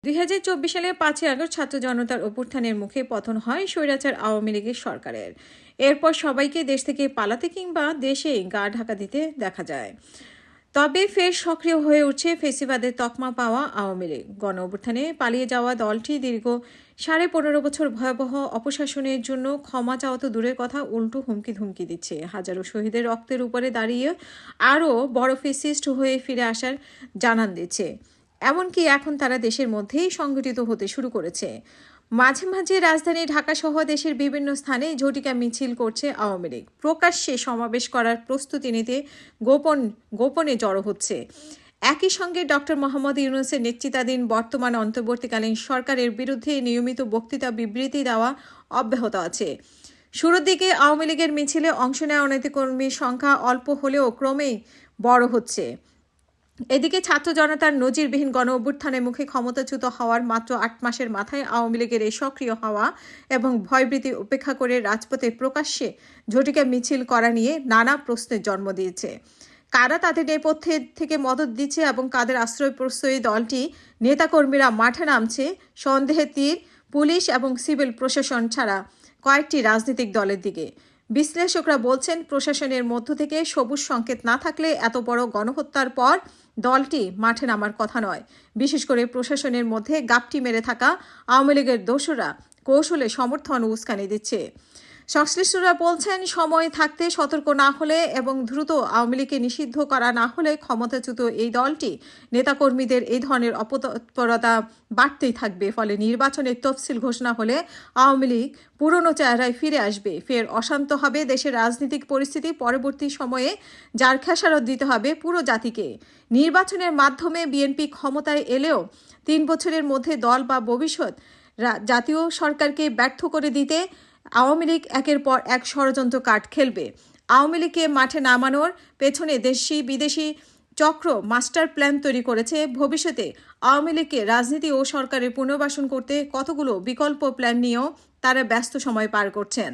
2024 সালে 5ই আগস্ট ছাত্র জনতার অভ্যুত্থানের মুখে পতন হয় স্বৈরাচার আওয়ামী লীগের সরকারের। এরপর সবাইকে দেশ থেকে পালাতে কিংবা দেশেই গা ঢাকা দিতে দেখা যায়। তবে ফের সক্রিয় হয়ে উঠছে ফেসিবাদের তকমা পাওয়া আওয়ামী লীগ। গণ অভ্যুত্থানে পালিয়ে যাওয়া দলটি দীর্ঘ 15.5 বছর ভয়াবহ অপশাসনের জন্য ক্ষমা চাওয়া তো দূরের কথা, উল্টো হুমকি ধুমকি দিচ্ছে। হাজারো শহীদের রক্তের উপরে দাঁড়িয়ে আরও বড় ফেসিস্ট হয়ে ফিরে আসার জানান দিচ্ছে। এমনকি এখন তারা দেশের মধ্যেই সংগঠিত হতে শুরু করেছে। মাঝে মাঝে রাজধানী ঢাকা সহ দেশের বিভিন্ন স্থানে ঝটিকা মিছিল করছে আওয়ামী লীগ। প্রকাশ্যে সমাবেশ করার প্রস্তুতি নিতে গোপনে জড়ো হচ্ছে। একই সঙ্গে ডক্টর মোহাম্মদ ইউনূসের নেতৃত্বাধীন বর্তমান অন্তর্বর্তীকালীন সরকারের বিরুদ্ধে নিয়মিত বক্তৃতা বিবৃতি দেওয়া অব্যাহত আছে। শুরুর দিকে আওয়ামী লীগের মিছিলে অংশ নেওয়া নেতাকর্মীর সংখ্যা অল্প হলেও ক্রমেই বড় হচ্ছে। এদিকে ছাত্র জনতার নজিরবিহীন গণ অভ্যুত্থানের মুখে ক্ষমতাচ্যুত হওয়ার মাত্র 8 মাসের মাথায় আওয়ামী লীগের এই সক্রিয় হওয়া এবং ভয়ভীতি উপেক্ষা করে রাজপথে প্রকাশ্যে ঝটিকা মিছিল করা নিয়ে নানা প্রশ্নের জন্ম দিয়েছে। কারা তাদের নেপথ্যে থেকে মদত দিচ্ছে এবং কাদের আশ্রয় প্রশ্রয়ী দলটি নেতাকর্মীরা মাঠে নামছে, সন্দেহের তীর পুলিশ এবং সিভিল প্রশাসন ছাড়া কয়েকটি রাজনৈতিক দলের দিকে। বিশ্লেষকরা বলছেন, প্রশাসনের মধ্য থেকে সবুজ সংকেত না থাকলে এত বড় গণহত্যার পর দলটি মাঠে নামার কথা নয়। বিশেষ করে প্রশাসনের মধ্যে গাপটি মেরে থাকা আওয়ামী লীগের দোসররা কৌশলে সমর্থন ও উস্কানি দিচ্ছে। সংশ্লিষ্টরা বলছেন, সময় থাকতে সতর্ক না হলে এবং দ্রুত আওয়ামী লীগকে নিষিদ্ধ করা না হলে ক্ষমতাচ্যুত এই দলটি নেতাকর্মীদের এই ধরনের অপতৎপরতা বাড়তেই থাকবে। ফলে নির্বাচনের তফসিল ঘোষণা হলে আওয়ামী লীগ পুরনো চেহারায় ফিরে আসবে। ফের অশান্ত হবে দেশের রাজনৈতিক পরিস্থিতি। পরবর্তী সময়ে যার খেসারত দিতে হবে পুরো জাতিকে। নির্বাচনের মাধ্যমে বিএনপি ক্ষমতায় এলেও 3 বছরের মধ্যে দল বা ভবিষ্যৎ জাতীয় সরকারকে ব্যর্থ করে দিতে আওয়ামী লীগ একের পর এক ষড়যন্ত্র কার্ড খেলবে। আওয়ামী লীগকে মাঠে নামানোর পেছনে দেশি বিদেশি চক্র মাস্টার প্ল্যান তৈরি করেছে। ভবিষ্যতে আওয়ামী লীগকে রাজনীতি ও সরকারের পুনর্বাসন করতে কতগুলো বিকল্প প্ল্যান নিয়েও তারা ব্যস্ত সময় পার করছেন।